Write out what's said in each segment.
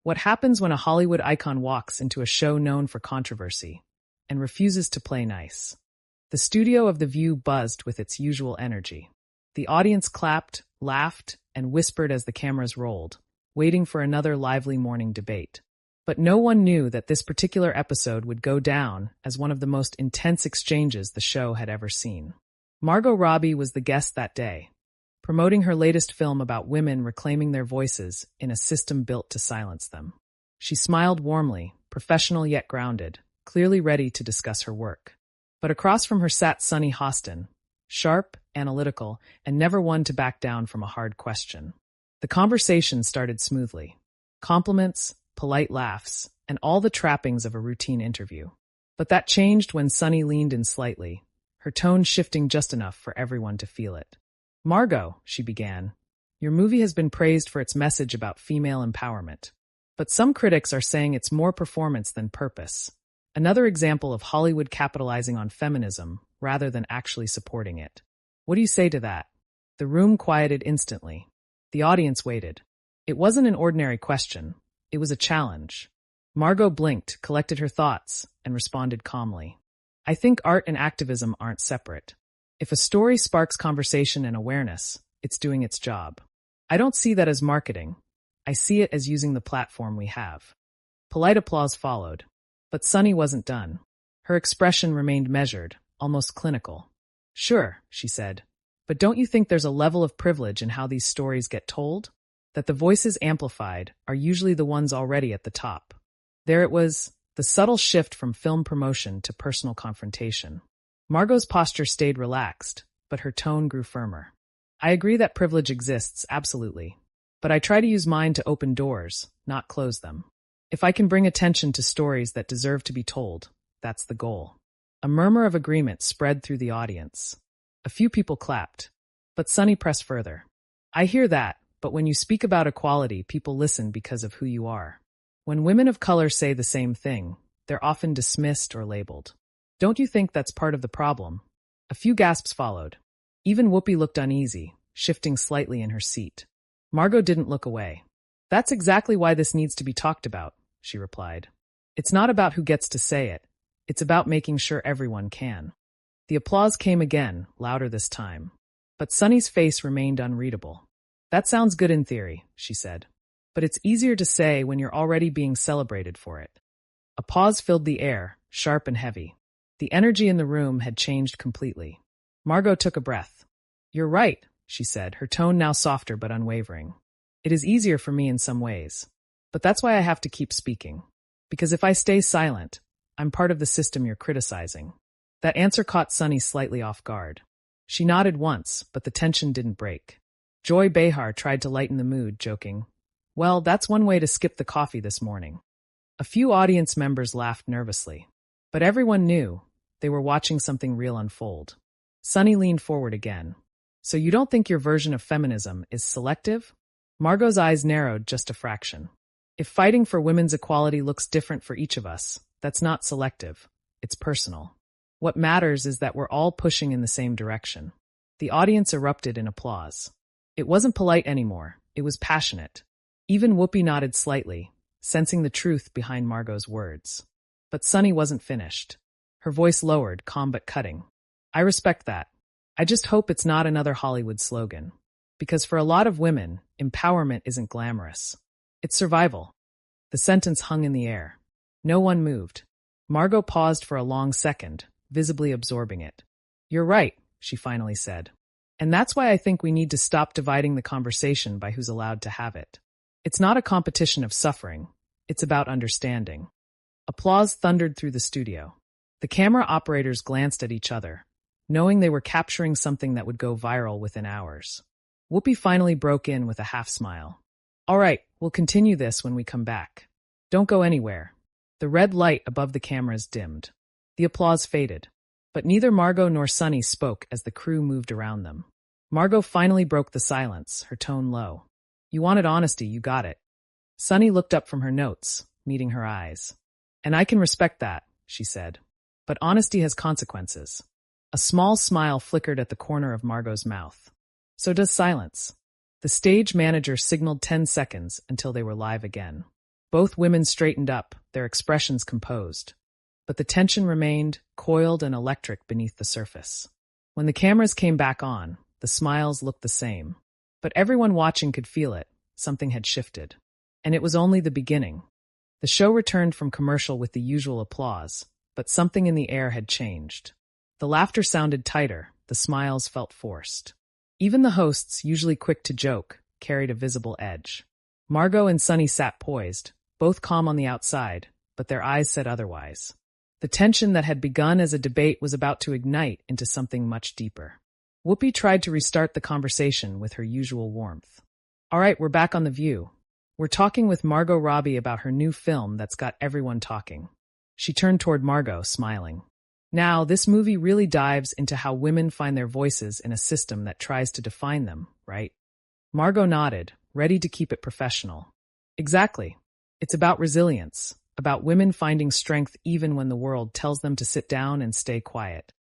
What happens when a Hollywood icon walks into a show known for controversy and refuses to play nice? The studio of The View buzzed with its usual energy. The audience clapped, laughed, and whispered as the cameras rolled, waiting for another lively morning debate. But no one knew that this particular episode would go down as one of the most intense exchanges the show had ever seen. Margot Robbie was the guest that day, promoting her latest film about women reclaiming their voices in a system built to silence them. She smiled warmly, professional yet grounded, clearly ready to discuss her work. But across from her sat Sunny Hostin, sharp, analytical, and never one to back down from a hard question. The conversation started smoothly. Compliments, polite laughs, and all the trappings of a routine interview. But that changed when Sunny leaned in slightly, her tone shifting just enough for everyone to feel it. "Margot," she began, "your movie has been praised for its message about female empowerment. But some critics are saying it's more performance than purpose. Another example of Hollywood capitalizing on feminism rather than actually supporting it. What do you say to that?" The room quieted instantly. The audience waited. It wasn't an ordinary question. It was a challenge. Margot blinked, collected her thoughts, and responded calmly. "I think art and activism aren't separate. If a story sparks conversation and awareness, it's doing its job. I don't see that as marketing. I see it as using the platform we have." Polite applause followed. But Sunny wasn't done. Her expression remained measured, almost clinical. "Sure," she said, "but don't you think there's a level of privilege in how these stories get told? That the voices amplified are usually the ones already at the top." There it was, the subtle shift from film promotion to personal confrontation. Margot's posture stayed relaxed, but her tone grew firmer. "I agree that privilege exists, absolutely. But I try to use mine to open doors, not close them. If I can bring attention to stories that deserve to be told, that's the goal." A murmur of agreement spread through the audience. A few people clapped, but Sunny pressed further. "I hear that, but when you speak about equality, people listen because of who you are. When women of color say the same thing, they're often dismissed or labeled. Don't you think that's part of the problem?" A few gasps followed. Even Whoopi looked uneasy, shifting slightly in her seat. Margot didn't look away. "That's exactly why this needs to be talked about," she replied. "It's not about who gets to say it. It's about making sure everyone can." The applause came again, louder this time. But Sunny's face remained unreadable. "That sounds good in theory," she said. "But it's easier to say when you're already being celebrated for it." A pause filled the air, sharp and heavy. The energy in the room had changed completely. Margot took a breath. "You're right," she said, her tone now softer but unwavering. "It is easier for me in some ways. But that's why I have to keep speaking. Because if I stay silent, I'm part of the system you're criticizing." That answer caught Sunny slightly off guard. She nodded once, but the tension didn't break. Joy Behar tried to lighten the mood, joking, "Well, that's one way to skip the coffee this morning." A few audience members laughed nervously. But everyone knew they were watching something real unfold. Sunny leaned forward again. "So you don't think your version of feminism is selective?" Margot's eyes narrowed just a fraction. "If fighting for women's equality looks different for each of us, that's not selective. It's personal. What matters is that we're all pushing in the same direction." The audience erupted in applause. It wasn't polite anymore. It was passionate. Even Whoopi nodded slightly, sensing the truth behind Margot's words. But Sunny wasn't finished. Her voice lowered, calm but cutting. "I respect that. I just hope it's not another Hollywood slogan. Because for a lot of women, empowerment isn't glamorous. It's survival." The sentence hung in the air. No one moved. Margot paused for a long second, visibly absorbing it. "You're right," she finally said. "And that's why I think we need to stop dividing the conversation by who's allowed to have it. It's not a competition of suffering. It's about understanding." Applause thundered through the studio. The camera operators glanced at each other, knowing they were capturing something that would go viral within hours. Whoopi finally broke in with a half smile. "All right, we'll continue this when we come back. Don't go anywhere." The red light above the cameras dimmed. The applause faded. But neither Margot nor Sunny spoke as the crew moved around them. Margot finally broke the silence, her tone low. "You wanted honesty, you got it." Sunny looked up from her notes, meeting her eyes. "And I can respect that," she said. "But honesty has consequences." A small smile flickered at the corner of Margot's mouth. "So does silence." The stage manager signaled 10 seconds until they were live again. Both women straightened up, their expressions composed. But the tension remained, coiled and electric beneath the surface. When the cameras came back on, the smiles looked the same. But everyone watching could feel it. Something had shifted. And it was only the beginning. The show returned from commercial with the usual applause, but something in the air had changed. The laughter sounded tighter, the smiles felt forced. Even the hosts, usually quick to joke, carried a visible edge. Margot and Sunny sat poised, both calm on the outside, but their eyes said otherwise. The tension that had begun as a debate was about to ignite into something much deeper. Whoopi tried to restart the conversation with her usual warmth. All right, we're back on The View. We're talking with Margot Robbie about her new film that's got everyone talking. She turned toward Margot, smiling. Now, this movie really dives into how women find their voices in a system that tries to define them, right? Margot nodded, ready to keep it professional. Exactly. It's about resilience, about women finding strength even when the world tells them to sit down and stay quiet.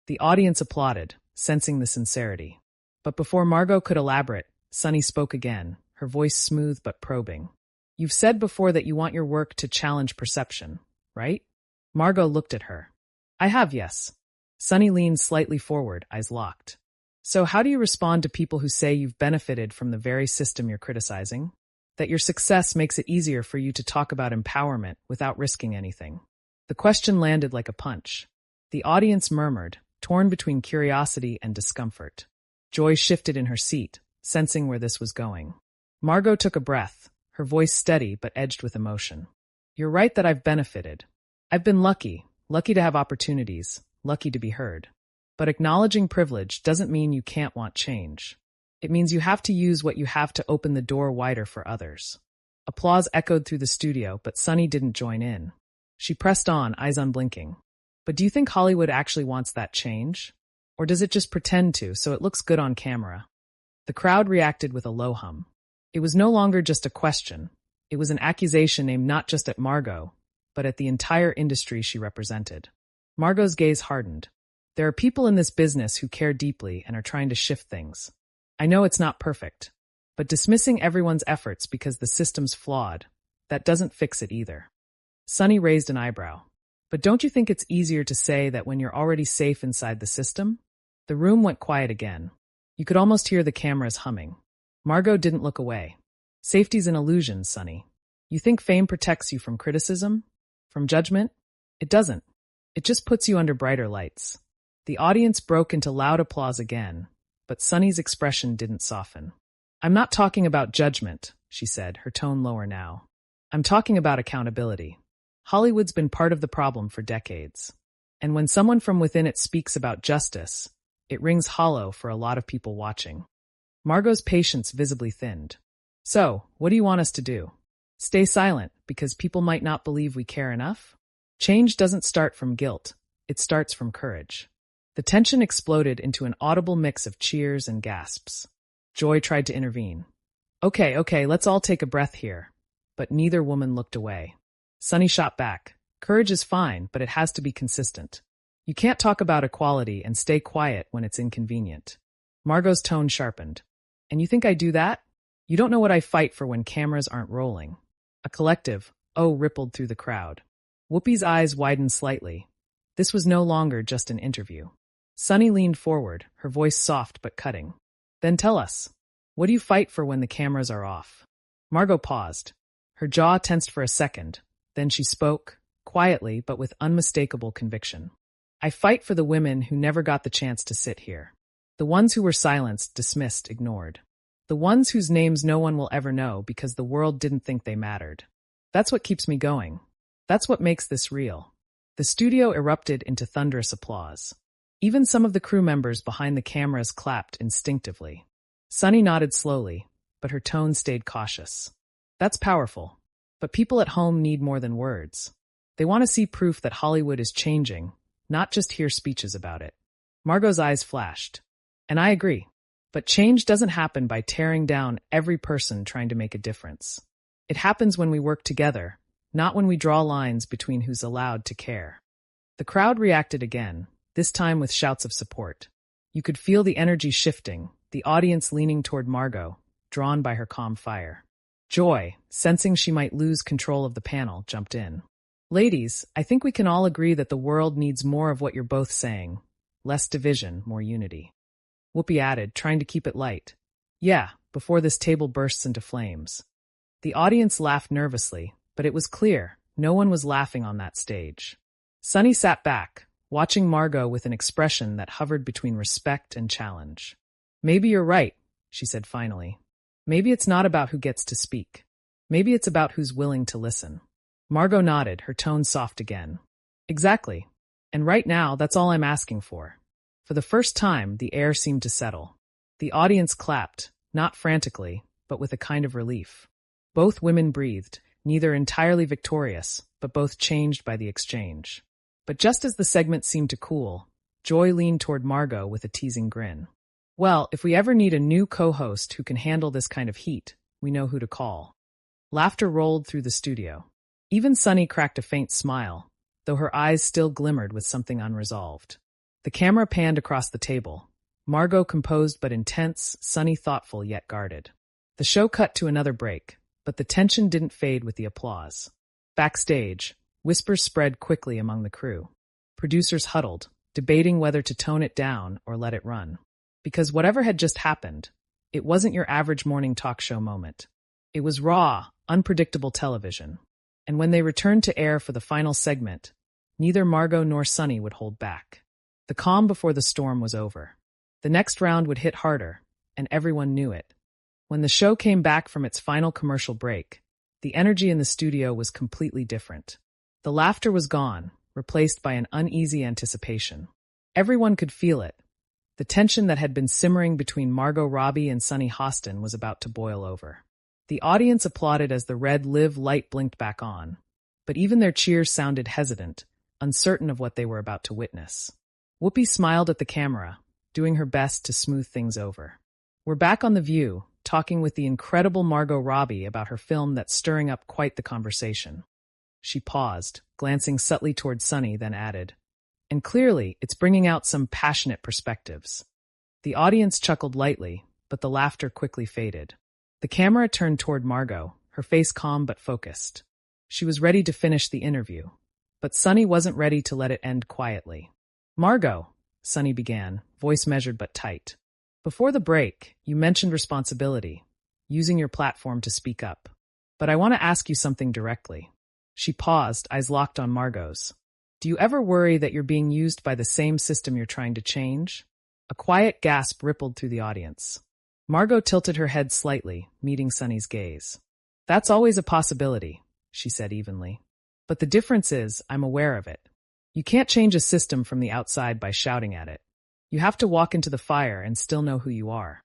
The audience applauded, sensing the sincerity. But before Margot could elaborate, Sunny spoke again, her voice smooth but probing. You've said before that you want your work to challenge perception, right? Margot looked at her. I have, yes. Sunny leaned slightly forward, eyes locked. So how do you respond to people who say you've benefited from the very system you're criticizing? That your success makes it easier for you to talk about empowerment without risking anything? The question landed like a punch. The audience murmured, torn between curiosity and discomfort. Joy shifted in her seat, sensing where this was going. Margot took a breath, her voice steady but edged with emotion. You're right that I've benefited. I've been lucky to have opportunities, lucky to be heard. But acknowledging privilege doesn't mean you can't want change. It means you have to use what you have to open the door wider for others. Applause echoed through the studio, but Sunny didn't join in. She pressed on, eyes unblinking. But do you think Hollywood actually wants that change? Or does it just pretend to, so it looks good on camera? The crowd reacted with a low hum. It was no longer just a question. It was an accusation aimed not just at Margot, but at the entire industry she represented. Margot's gaze hardened. There are people in this business who care deeply and are trying to shift things. I know it's not perfect, but dismissing everyone's efforts because the system's flawed, that doesn't fix it either. Sunny raised an eyebrow. But don't you think it's easier to say that when you're already safe inside the system? The room went quiet again. You could almost hear the cameras humming. Margot didn't look away. Safety's an illusion, Sunny. You think fame protects you from criticism? From judgment? It doesn't. It just puts you under brighter lights. The audience broke into loud applause again, but Sunny's expression didn't soften. I'm not talking about judgment, she said, her tone lower now. I'm talking about accountability. Hollywood's been part of the problem for decades. And when someone from within it speaks about justice, it rings hollow for a lot of people watching. Margot's patience visibly thinned. So, what do you want us to do? Stay silent because people might not believe we care enough? Change doesn't start from guilt. It starts from courage. The tension exploded into an audible mix of cheers and gasps. Joy tried to intervene. Okay, let's all take a breath here. But neither woman looked away. Sunny shot back. Courage is fine, but it has to be consistent. You can't talk about equality and stay quiet when it's inconvenient. Margot's tone sharpened. And you think I do that? You don't know what I fight for when cameras aren't rolling. A collective "oh" rippled through the crowd. Whoopi's eyes widened slightly. This was no longer just an interview. Sunny leaned forward, her voice soft but cutting. Then tell us, what do you fight for when the cameras are off? Margot paused. Her jaw tensed for a second. Then she spoke, quietly but with unmistakable conviction. I fight for the women who never got the chance to sit here. The ones who were silenced, dismissed, ignored. The ones whose names no one will ever know because the world didn't think they mattered. That's what keeps me going. That's what makes this real. The studio erupted into thunderous applause. Even some of the crew members behind the cameras clapped instinctively. Sunny nodded slowly, but her tone stayed cautious. That's powerful. But people at home need more than words. They want to see proof that Hollywood is changing, not just hear speeches about it. Margot's eyes flashed. And I agree. But change doesn't happen by tearing down every person trying to make a difference. It happens when we work together, not when we draw lines between who's allowed to care. The crowd reacted again, this time with shouts of support. You could feel the energy shifting, the audience leaning toward Margot, drawn by her calm fire. Joy, sensing she might lose control of the panel, jumped in. Ladies, I think we can all agree that the world needs more of what you're both saying. Less division, more unity. Whoopi added, trying to keep it light. Yeah, before this table bursts into flames. The audience laughed nervously, but it was clear, no one was laughing on that stage. Sunny sat back, watching Margot with an expression that hovered between respect and challenge. Maybe you're right, she said finally. Maybe it's not about who gets to speak. Maybe it's about who's willing to listen. Margot nodded, her tone soft again. Exactly. And right now, that's all I'm asking for. For the first time, the air seemed to settle. The audience clapped, not frantically, but with a kind of relief. Both women breathed, neither entirely victorious, but both changed by the exchange. But just as the segment seemed to cool, Joy leaned toward Margot with a teasing grin. Well, if we ever need a new co-host who can handle this kind of heat, we know who to call. Laughter rolled through the studio. Even Sunny cracked a faint smile, though her eyes still glimmered with something unresolved. The camera panned across the table. Margot composed but intense, Sunny thoughtful yet guarded. The show cut to another break, but the tension didn't fade with the applause. Backstage, whispers spread quickly among the crew. Producers huddled, debating whether to tone it down or let it run. Because whatever had just happened, it wasn't your average morning talk show moment. It was raw, unpredictable television. And when they returned to air for the final segment, neither Margot nor Sunny would hold back. The calm before the storm was over. The next round would hit harder, and everyone knew it. When the show came back from its final commercial break, the energy in the studio was completely different. The laughter was gone, replaced by an uneasy anticipation. Everyone could feel it. The tension that had been simmering between Margot Robbie and Sunny Hostin was about to boil over. The audience applauded as the red live light blinked back on, but even their cheers sounded hesitant, uncertain of what they were about to witness. Whoopi smiled at the camera, doing her best to smooth things over. We're back on The View, talking with the incredible Margot Robbie about her film that's stirring up quite the conversation. She paused, glancing subtly toward Sunny, then added, and clearly, it's bringing out some passionate perspectives. The audience chuckled lightly, but the laughter quickly faded. The camera turned toward Margot, her face calm but focused. She was ready to finish the interview, but Sunny wasn't ready to let it end quietly. Margot, Sunny began, voice measured but tight. Before the break, you mentioned responsibility, using your platform to speak up. But I want to ask you something directly. She paused, eyes locked on Margot's. Do you ever worry that you're being used by the same system you're trying to change? A quiet gasp rippled through the audience. Margot tilted her head slightly, meeting Sunny's gaze. That's always a possibility, she said evenly. But the difference is, I'm aware of it. You can't change a system from the outside by shouting at it. You have to walk into the fire and still know who you are.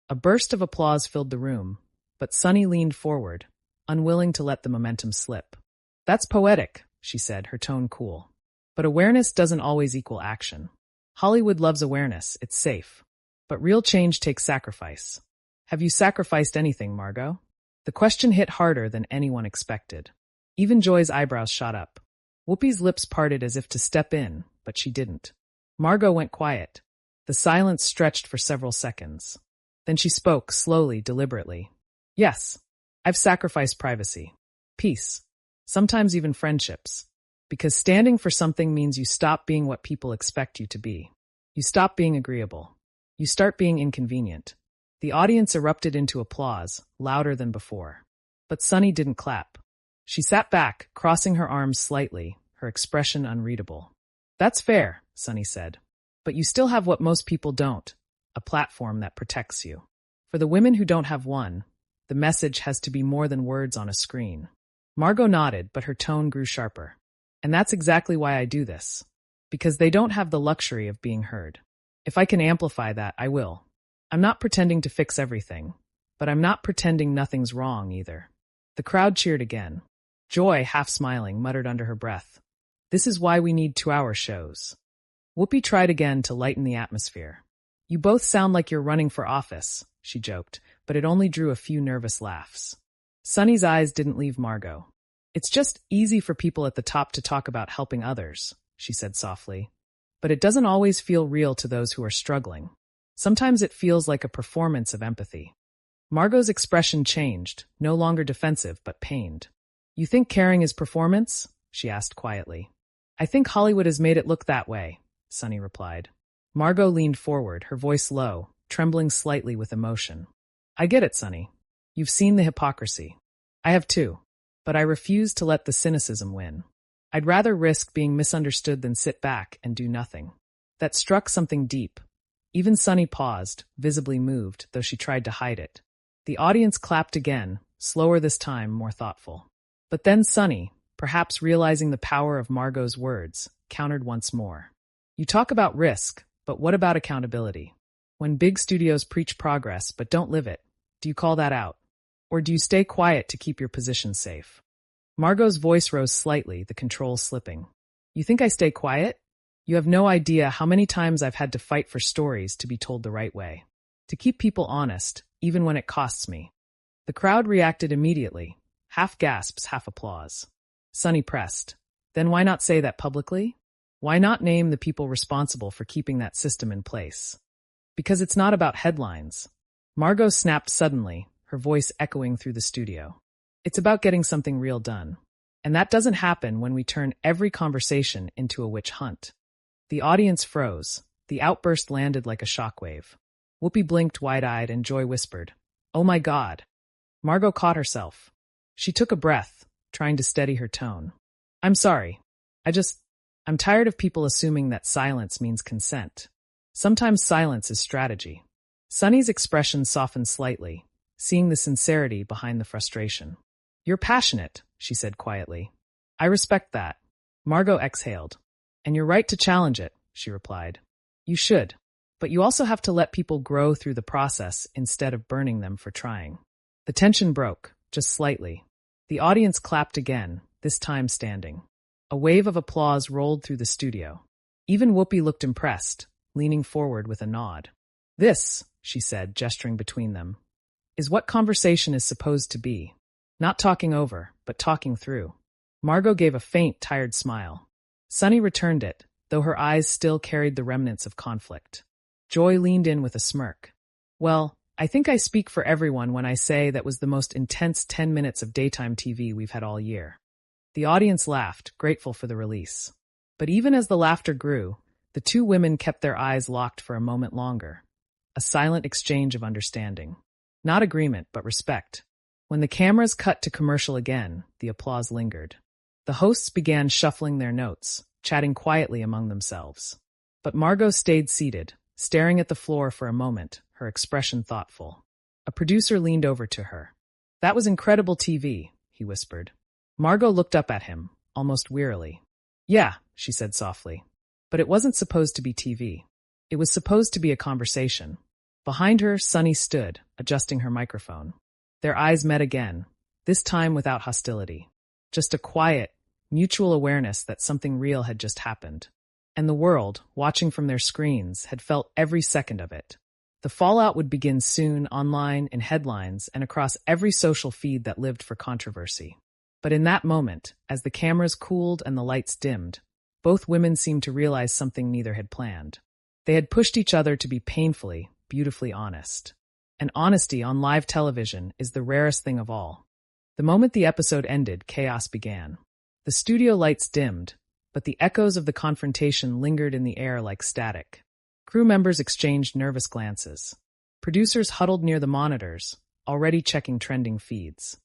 A burst of applause filled the room, but Sunny leaned forward, unwilling to let the momentum slip. That's poetic, she said, her tone cool. But awareness doesn't always equal action. Hollywood loves awareness, it's safe. But real change takes sacrifice. Have you sacrificed anything, Margot? The question hit harder than anyone expected. Even Joy's eyebrows shot up. Whoopi's lips parted as if to step in, but she didn't. Margot went quiet. The silence stretched for several seconds. Then she spoke, slowly, deliberately. Yes, I've sacrificed privacy. Peace. Sometimes even friendships. Because standing for something means you stop being what people expect you to be. You stop being agreeable. You start being inconvenient. The audience erupted into applause, louder than before. But Sunny didn't clap. She sat back, crossing her arms slightly, her expression unreadable. That's fair, Sunny said. But you still have what most people don't, a platform that protects you. For the women who don't have one, the message has to be more than words on a screen. Margot nodded, but her tone grew sharper. And that's exactly why I do this. Because they don't have the luxury of being heard. If I can amplify that, I will. I'm not pretending to fix everything, but I'm not pretending nothing's wrong either. The crowd cheered again. Joy, half smiling, muttered under her breath. This is why we need 2-hour shows. Whoopi tried again to lighten the atmosphere. You both sound like you're running for office, she joked, but it only drew a few nervous laughs. Sunny's eyes didn't leave Margot. It's just easy for people at the top to talk about helping others, she said softly. But it doesn't always feel real to those who are struggling. Sometimes it feels like a performance of empathy. Margot's expression changed, no longer defensive but pained. You think caring is performance? She asked quietly. I think Hollywood has made it look that way, Sunny replied. Margot leaned forward, her voice low, trembling slightly with emotion. I get it, Sunny. You've seen the hypocrisy. I have too. But I refuse to let the cynicism win. I'd rather risk being misunderstood than sit back and do nothing. That struck something deep. Even Sunny paused, visibly moved, though she tried to hide it. The audience clapped again, slower this time, more thoughtful. But then Sunny, perhaps realizing the power of Margot's words, countered once more. You talk about risk, but what about accountability? When big studios preach progress but don't live it, do you call that out? Or do you stay quiet to keep your position safe? Margot's voice rose slightly, the control slipping. You think I stay quiet? You have no idea how many times I've had to fight for stories to be told the right way. To keep people honest, even when it costs me. The crowd reacted immediately. Half gasps, half applause. Sunny pressed. Then why not say that publicly? Why not name the people responsible for keeping that system in place? Because it's not about headlines. Margot snapped suddenly, her voice echoing through the studio. It's about getting something real done. And that doesn't happen when we turn every conversation into a witch hunt. The audience froze. The outburst landed like a shockwave. Whoopi blinked wide-eyed and Joy whispered, Oh my God. Margot caught herself. She took a breath, trying to steady her tone. I'm sorry. I'm tired of people assuming that silence means consent. Sometimes silence is strategy. Sunny's expression softened slightly, seeing the sincerity behind the frustration. You're passionate, she said quietly. I respect that. Margot exhaled. And you're right to challenge it, she replied. You should. But you also have to let people grow through the process instead of burning them for trying. The tension broke, just slightly. The audience clapped again, this time standing. A wave of applause rolled through the studio. Even Whoopi looked impressed, leaning forward with a nod. This, she said, gesturing between them, is what conversation is supposed to be. Not talking over, but talking through. Margot gave a faint, tired smile. Sunny returned it, though her eyes still carried the remnants of conflict. Joy leaned in with a smirk. Well, I think I speak for everyone when I say that was the most intense 10 minutes of daytime TV we've had all year. The audience laughed, grateful for the release. But even as the laughter grew, the two women kept their eyes locked for a moment longer. A silent exchange of understanding. Not agreement, but respect. When the cameras cut to commercial again, the applause lingered. The hosts began shuffling their notes, chatting quietly among themselves. But Margot stayed seated, staring at the floor for a moment, her expression thoughtful. A producer leaned over to her. That was incredible TV, he whispered. Margot looked up at him, almost wearily. Yeah, she said softly. But it wasn't supposed to be TV. It was supposed to be a conversation. Behind her, Sunny stood, adjusting her microphone. Their eyes met again, this time without hostility. Just a quiet, mutual awareness that something real had just happened. And the world, watching from their screens, had felt every second of it. The fallout would begin soon, online, in headlines, and across every social feed that lived for controversy. But in that moment, as the cameras cooled and the lights dimmed, both women seemed to realize something neither had planned. They had pushed each other to be painfully, beautifully honest. And honesty on live television is the rarest thing of all. The moment the episode ended, chaos began. The studio lights dimmed, but the echoes of the confrontation lingered in the air like static. Crew members exchanged nervous glances. Producers huddled near the monitors, already checking trending feeds.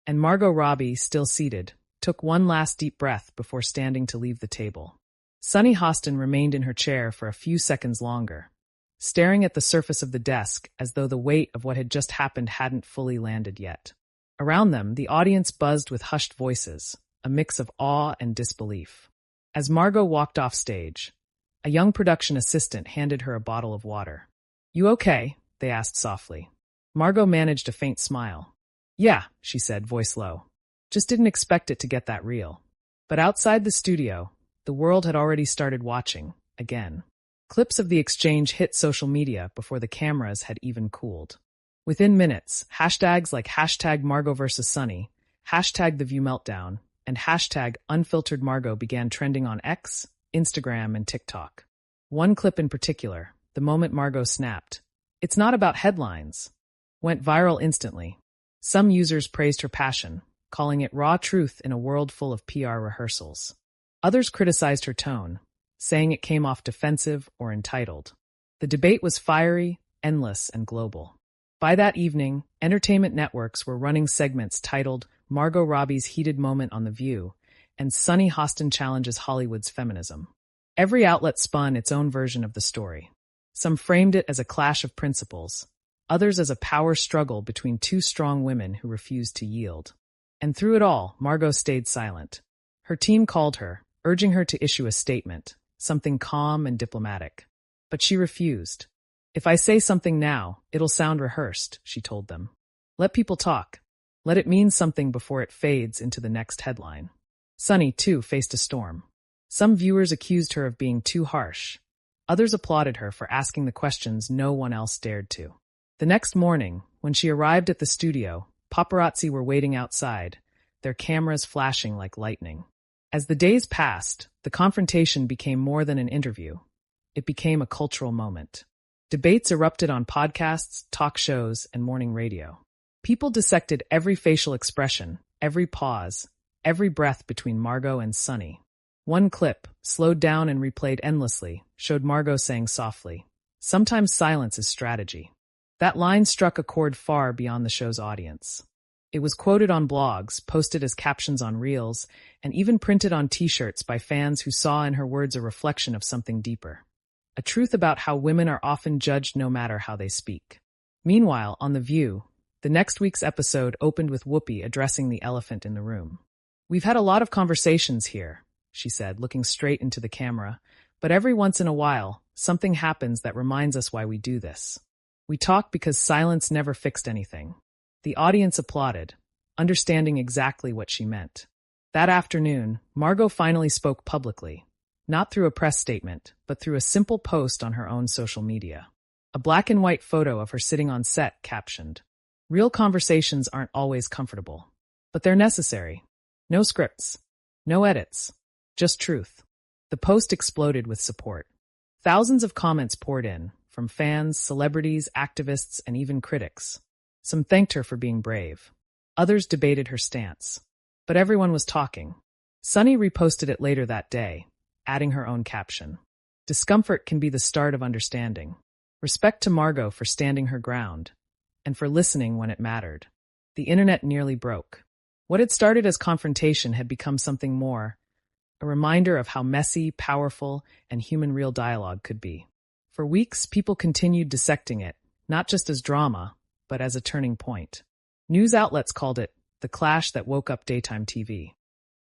And Margot Robbie, still seated, took one last deep breath before standing to leave the table. Sunny Hostin remained in her chair for a few seconds longer, staring at the surface of the desk as though the weight of what had just happened hadn't fully landed yet. Around them, the audience buzzed with hushed voices, a mix of awe and disbelief. As Margot walked off stage, a young production assistant handed her a bottle of water. You okay? They asked softly. Margot managed a faint smile. Yeah, she said, voice low. Just didn't expect it to get that real. But outside the studio, the world had already started watching, again. Clips of the exchange hit social media before the cameras had even cooled. Within minutes, hashtags like hashtag Margot vs. Sunny, hashtag The View Meltdown, and hashtag Unfiltered Margot began trending on X, Instagram, and TikTok. One clip in particular, the moment Margot snapped, "It's not about headlines." went viral instantly. Some users praised her passion, calling it raw truth in a world full of PR rehearsals. Others criticized her tone, saying it came off defensive or entitled. The debate was fiery, endless, and global. By that evening, entertainment networks were running segments titled Margot Robbie's Heated Moment on The View and Sunny Hostin Challenges Hollywood's Feminism. Every outlet spun its own version of the story. Some framed it as a clash of principles, others as a power struggle between two strong women who refused to yield. And through it all, Margot stayed silent. Her team called her, urging her to issue a statement, something calm and diplomatic. But she refused. "If I say something now, it'll sound rehearsed," she told them. "Let people talk. Let it mean something before it fades into the next headline." Sunny, too, faced a storm. Some viewers accused her of being too harsh. Others applauded her for asking the questions no one else dared to. The next morning, when she arrived at the studio, paparazzi were waiting outside, their cameras flashing like lightning. As the days passed, the confrontation became more than an interview. It became a cultural moment. Debates erupted on podcasts, talk shows, and morning radio. People dissected every facial expression, every pause, every breath between Margot and Sunny. One clip, slowed down and replayed endlessly, showed Margot saying softly, "Sometimes silence is strategy." That line struck a chord far beyond the show's audience. It was quoted on blogs, posted as captions on reels, and even printed on t-shirts by fans who saw in her words a reflection of something deeper. A truth about how women are often judged no matter how they speak. Meanwhile, on The View, the next week's episode opened with Whoopi addressing the elephant in the room. "We've had a lot of conversations here," she said, looking straight into the camera, "but every once in a while, something happens that reminds us why we do this. We talk because silence never fixed anything." The audience applauded, understanding exactly what she meant. That afternoon, Margot finally spoke publicly, not through a press statement, but through a simple post on her own social media. A black and white photo of her sitting on set captioned, "Real conversations aren't always comfortable, but they're necessary. No scripts, no edits, just truth." The post exploded with support. Thousands of comments poured in, from fans, celebrities, activists, and even critics. Some thanked her for being brave. Others debated her stance. But everyone was talking. Sunny reposted it later that day, adding her own caption. "Discomfort can be the start of understanding." Respect to Margot for standing her ground, and for listening when it mattered. The internet nearly broke. What had started as confrontation had become something more, a reminder of how messy, powerful, and human real dialogue could be. For weeks, people continued dissecting it, not just as drama, but as a turning point. News outlets called it the clash that woke up daytime TV.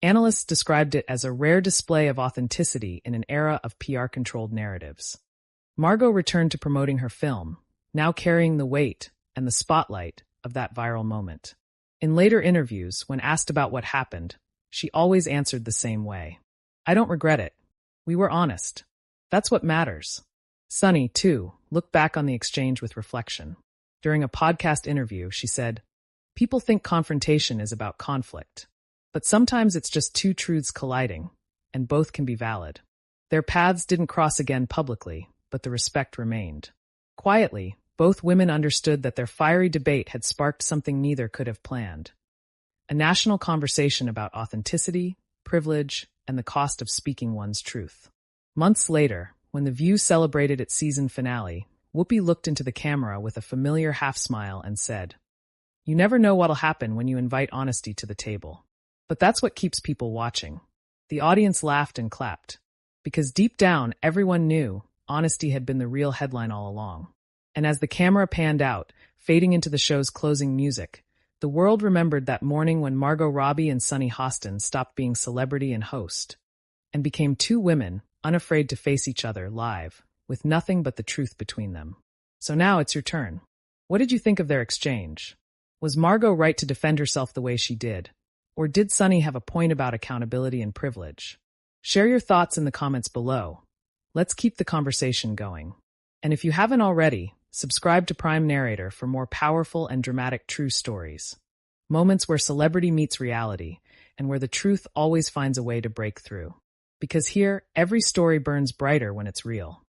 Analysts described it as a rare display of authenticity in an era of PR-controlled narratives. Margot returned to promoting her film, now carrying the weight and the spotlight of that viral moment. In later interviews, when asked about what happened, she always answered the same way. "I don't regret it. We were honest. That's what matters." Sunny, too, looked back on the exchange with reflection. During a podcast interview, she said, "People think confrontation is about conflict, but sometimes it's just two truths colliding, and both can be valid." Their paths didn't cross again publicly, but the respect remained. Quietly, both women understood that their fiery debate had sparked something neither could have planned. A national conversation about authenticity, privilege, and the cost of speaking one's truth. Months later, when The View celebrated its season finale, Whoopi looked into the camera with a familiar half-smile and said, "You never know what'll happen when you invite honesty to the table. But that's what keeps people watching." The audience laughed and clapped, because deep down, everyone knew honesty had been the real headline all along. And as the camera panned out, fading into the show's closing music, the world remembered that morning when Margot Robbie and Sunny Hostin stopped being celebrity and host, and became two women, unafraid to face each other live, with nothing but the truth between them. So now it's your turn. What did you think of their exchange? Was Margot right to defend herself the way she did? Or did Sunny have a point about accountability and privilege? Share your thoughts in the comments below. Let's keep the conversation going. And if you haven't already, subscribe to Prime Narrator for more powerful and dramatic true stories. Moments where celebrity meets reality, and where the truth always finds a way to break through. Because here, every story burns brighter when it's real.